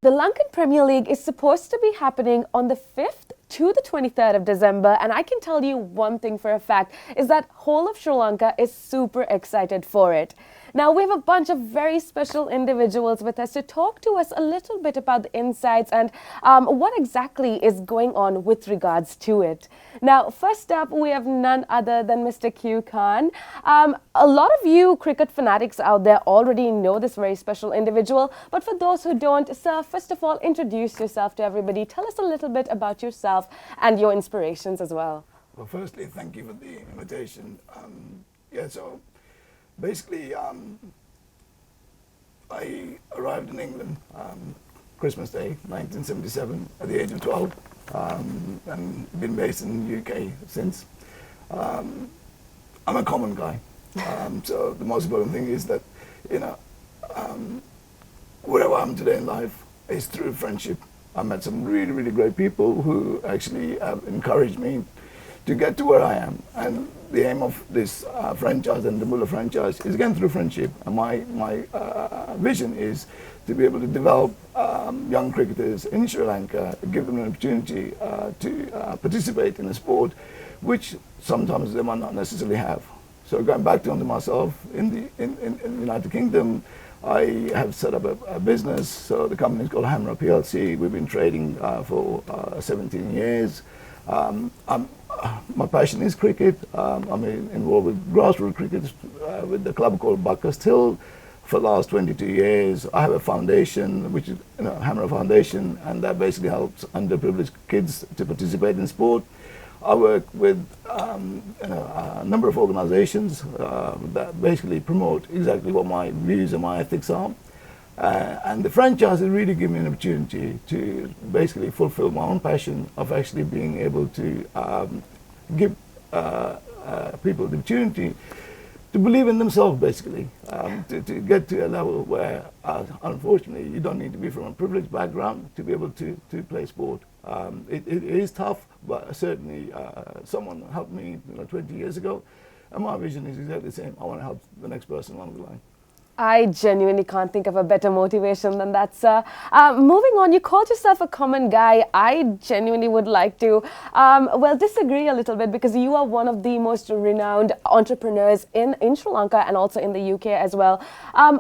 The Lankan Premier League is supposed to be happening on the 5th to the 23rd of December, and I can tell you one thing for a fact is that whole of Sri Lanka is super excited for it. Now, we have a bunch of very special individuals with us to talk to us a little bit about the insights and what exactly is going on with regards to it. Now, first up, we have none other than Mr. Q Khan. A lot of you cricket fanatics out there already know this very special individual, but for those who don't, sir, first of all, introduce yourself to everybody. Tell us a little bit about yourself and your inspirations as well. Well, firstly, thank you for the invitation. So basically, I arrived in England Christmas Day, 1977, at the age of 12, and been based in the UK since. I'm a common guy, so the most important thing is that, wherever I am today in life is through friendship. I met some really, really great people who actually have encouraged me to get to where I am. And the aim of this franchise and the Dambulla franchise is again through friendship. And my vision is to be able to develop young cricketers in Sri Lanka, give them an opportunity to participate in a sport which sometimes they might not necessarily have. So going back to myself, in the United Kingdom, I have set up a business. So the company is called Hammer PLC. We've been trading for 17 years. My passion is cricket. I'm involved with grassroots cricket with the club called Buckhurst Hill for the last 22 years. I have a foundation, which is Hammer Foundation, and that basically helps underprivileged kids to participate in sport. I work with a number of organizations that basically promote exactly what my views and my ethics are. And the franchise has really given me an opportunity to basically fulfill my own passion of actually being able to give people the opportunity to believe in themselves, basically, to get to a level where, unfortunately, you don't need to be from a privileged background to be able to play sport. It is tough, but certainly someone helped me 20 years ago, and my vision is exactly the same. I want to help the next person along the line. I genuinely can't think of a better motivation than that, sir. Moving on, you called yourself a common guy. I genuinely would like to, disagree a little bit because you are one of the most renowned entrepreneurs in Sri Lanka and also in the UK as well.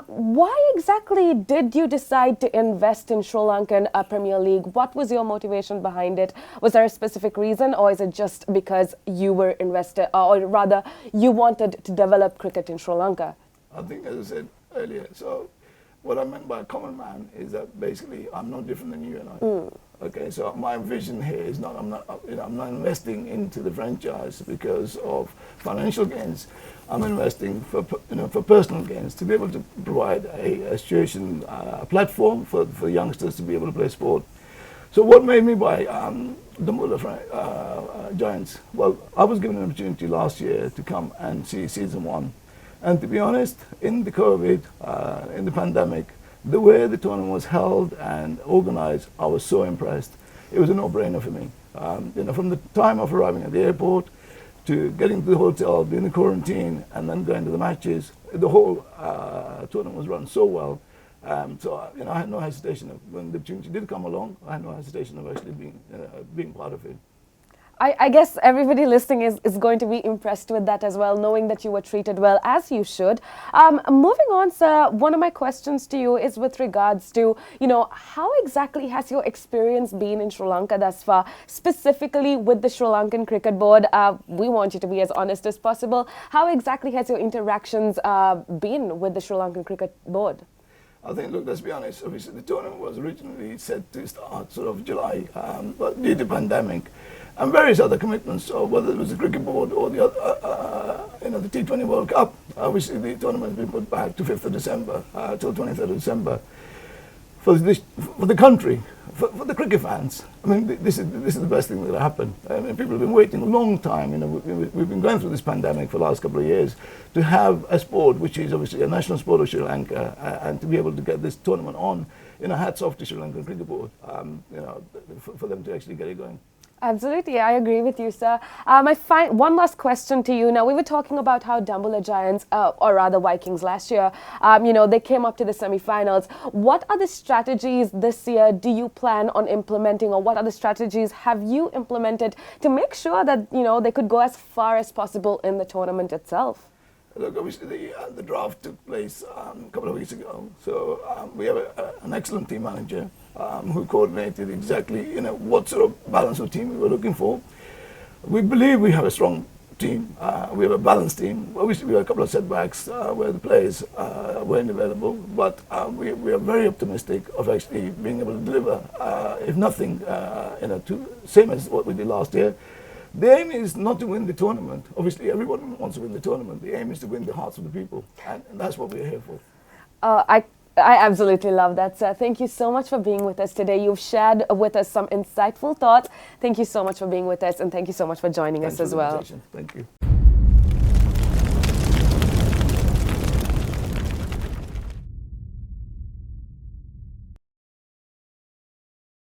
Why exactly did you decide to invest in Sri Lankan Premier League? What was your motivation behind it? Was there a specific reason, or is it just because you were invested, or rather, you wanted to develop cricket in Sri Lanka? I think, as I said earlier, so what I meant by a common man is that basically I'm no different than you and I. Okay, so my vision here is not, I'm not investing into the franchise because of financial gains. I'm investing for personal gains, to be able to provide a situation, a platform for youngsters to be able to play sport. So what made me buy Dambulla Giants? Well, I was given an opportunity last year to come and see season 1. And to be honest, in the COVID, in the pandemic, the way the tournament was held and organized, I was so impressed. It was a no-brainer for me. From the time of arriving at the airport to getting to the hotel, doing the quarantine, and then going to the matches, the whole tournament was run so well. So I had no hesitation when the opportunity did come along. I had no hesitation of actually being part of it. I guess everybody listening is going to be impressed with that as well, knowing that you were treated well, as you should. Moving on, sir, one of my questions to you is with regards to, how exactly has your experience been in Sri Lanka thus far, specifically with the Sri Lankan Cricket Board? We want you to be as honest as possible. How exactly has your interactions been with the Sri Lankan Cricket Board? I think, look, let's be honest, obviously the tournament was originally set to start sort of July, but due to pandemic and various other commitments, so whether it was the cricket board or the other, the T20 World Cup, obviously the tournament has been put back to 5th of December, till 23rd of December. For the country, for the cricket fans, I mean, this is the best thing that happened. I mean, people have been waiting a long time. We've been going through this pandemic for the last couple of years to have a sport which is obviously a national sport of Sri Lanka, and to be able to get this tournament on. Hats off to Sri Lankan Cricket Board, for them to actually get it going. Absolutely, I agree with you, sir. One last question to you. Now, we were talking about how Dambulla Giants, or rather Vikings last year, they came up to the semi-finals. What other strategies this year do you plan on implementing, or what other strategies have you implemented to make sure that, they could go as far as possible in the tournament itself? Look, obviously the draft took place a couple of weeks ago, so we have an excellent team manager who coordinated exactly what sort of balance of team we were looking for. We believe we have a strong team. We have a balanced team. Obviously, we have a couple of setbacks where the players weren't available, but we are very optimistic of actually being able to deliver. If nothing, same as what we did last year. The aim is not to win the tournament. Obviously, everyone wants to win the tournament. The aim is to win the hearts of the people, and that's what we're here for. I absolutely love that, sir. Thank you so much for being with us today. You've shared with us some insightful thoughts. Thank you so much for being with us, and thank you so much for joining us as well. Thank you.